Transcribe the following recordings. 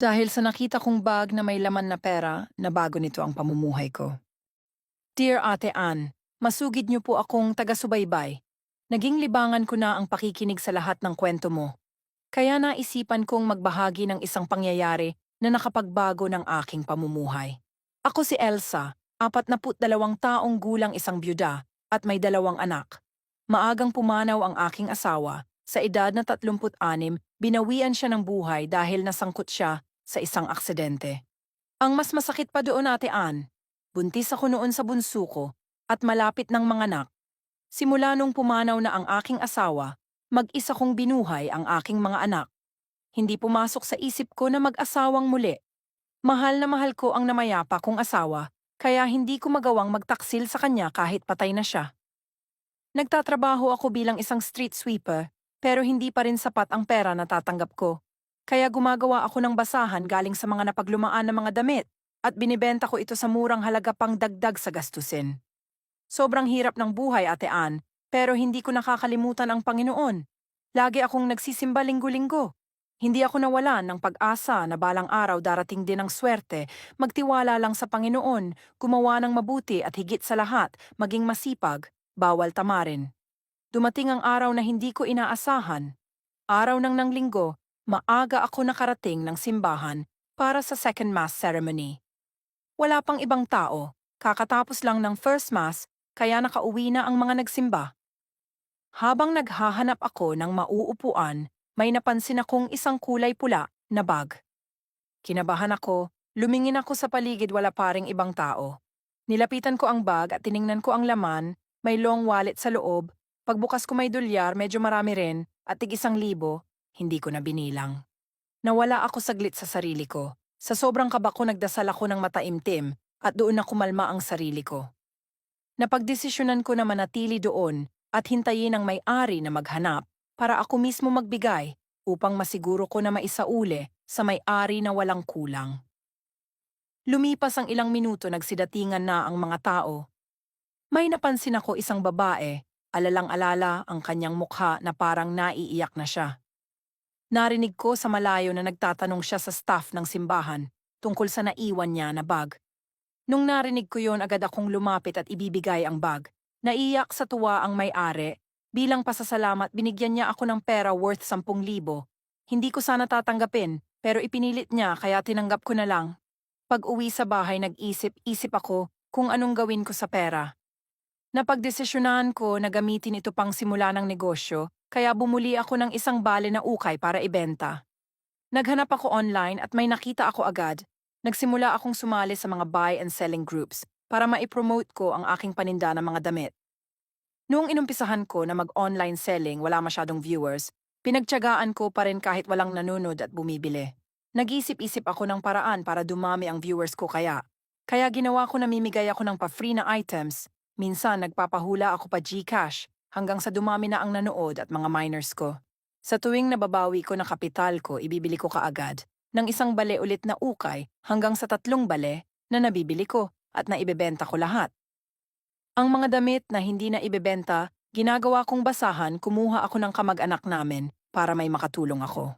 Dahil sa nakita kong bag na may laman na pera, nabago nito ang pamumuhay ko. Dear Ate Ann, masugid niyo po akong taga-subaybay. Naging libangan ko na ang pakikinig sa lahat ng kwento mo. Kaya naisipan kong magbahagi ng isang pangyayari na nakapagbago ng aking pamumuhay. Ako si Elsa, 42 taong gulang, isang byuda, at may 2 anak. Maagang pumanaw ang aking asawa. Sa edad na 36, binawian siya ng buhay dahil nasangkot siya sa isang aksidente. Ang mas masakit pa doon, Ate Ann, buntis ako noon sa bunso ko at malapit ng manganak. Simula nung pumanaw na ang aking asawa, mag-isa kong binuhay ang aking mga anak. Hindi pumasok sa isip ko na mag-asawang muli. Mahal na mahal ko ang namayapa kong asawa, kaya hindi ko magawang magtaksil sa kanya kahit patay na siya. Nagtatrabaho ako bilang isang street sweeper, pero hindi pa rin sapat ang pera na tatanggap ko. Kaya gumagawa ako ng basahan galing sa mga napaglumaan na mga damit at binibenta ko ito sa murang halaga pang dagdag sa gastusin. Sobrang hirap ng buhay, Ate Ann, pero hindi ko nakakalimutan ang Panginoon. Lagi akong nagsisimba linggo-linggo. Hindi ako nawalan ng pag-asa na balang araw darating din ang swerte, magtiwala lang sa Panginoon, gumawa ng mabuti at higit sa lahat, maging masipag, bawal tamarin. Dumating ang araw na hindi ko inaasahan. Araw ng linggo, maaga ako nakarating ng simbahan para sa second mass ceremony. Wala pang ibang tao, kakatapos lang ng first mass, kaya nakauwi na ang mga nagsimba. Habang naghahanap ako ng mauupuan, may napansin akong isang kulay pula na bag. Kinabahan ako, lumingin ako sa paligid, wala pa ring ibang tao. Nilapitan ko ang bag at tiningnan ko ang laman, may long wallet sa loob. Pagbukas ko may dolyar, medyo marami rin, at tig-1,000, hindi ko na binilang. Nawala ako saglit sa sarili ko. Sa sobrang kaba ko nagdasal ako ng mataimtim at doon na kumalma ang sarili ko. Napagdesisyonan ko na manatili doon at hintayin ang may-ari na maghanap para ako mismo magbigay upang masiguro ko na maisauli sa may-ari na walang kulang. Lumipas ang ilang minuto, nagsidatingan na ang mga tao. May napansin ako isang babae, alalang-alala ang kanyang mukha na parang naiiyak na siya. Narinig ko sa malayo na nagtatanong siya sa staff ng simbahan tungkol sa naiwan niya na bag. Nung narinig ko yon, agad akong lumapit at ibibigay ang bag. Naiyak sa tuwa ang may-ari. Bilang pasasalamat, binigyan niya ako ng pera worth 10,000. Hindi ko sana tatanggapin, pero ipinilit niya kaya tinanggap ko na lang. Pag-uwi sa bahay, nag-isip-isip ako kung anong gawin ko sa pera. Napagdesisyonan ko na gamitin ito pang simula ng negosyo, kaya bumuli ako ng isang bale na ukay para ibenta. Naghanap ako online at may nakita ako agad. Nagsimula akong sumali sa mga buy and selling groups para maipromote ko ang aking paninda ng mga damit. Noong inumpisahan ko na mag-online selling, wala masyadong viewers, pinagtiyagaan ko pa rin kahit walang nanonood at bumibili. Nag-isip-isip ako ng paraan para dumami ang viewers ko Kaya ginawa ko, namimigay ako ng pa-free na items. Minsan nagpapahula ako pa GCash hanggang sa dumami na ang nanood at mga minors ko. Sa tuwing nababawi ko na kapital ko, ibibili ko kaagad ng isang bale ulit na ukay hanggang sa 3 bale na nabibili ko at naibebenta ko lahat. Ang mga damit na hindi na ibebenta, ginagawa kong basahan, kumuha ako ng kamag-anak namin para may makatulong ako.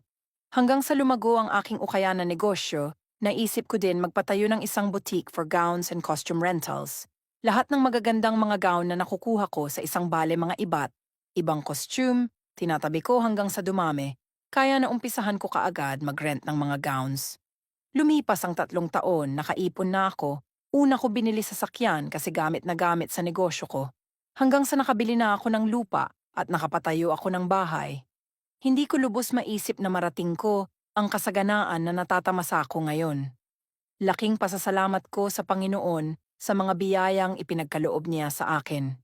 Hanggang sa lumago ang aking ukayan na negosyo, naisip ko din magpatayo ng isang boutique for gowns and costume rentals. Lahat ng magagandang mga gown na nakukuha ko sa isang bale, mga ibang costume, tinatabi ko hanggang sa dumami, kaya naumpisahan ko kaagad mag-rent ng mga gowns. Lumipas ang 3 taon, nakaipon na ako. Una ko binili sasakyan kasi gamit na gamit sa negosyo ko. Hanggang sa nakabili na ako ng lupa at nakapatayo ako ng bahay. Hindi ko lubos maisip na marating ko ang kasaganaan na natatamasa ko ngayon. Laking pasasalamat ko sa Panginoon sa mga biyayang ipinagkaloob niya sa akin.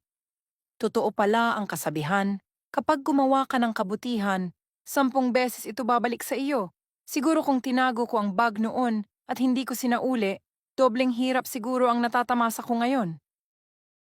Totoo pala ang kasabihan, kapag gumawa ka ng kabutihan, 10 beses ito babalik sa iyo. Siguro kung tinago ko ang bag noon at hindi ko sinauli, dobleng hirap siguro ang natatamasa ko ngayon.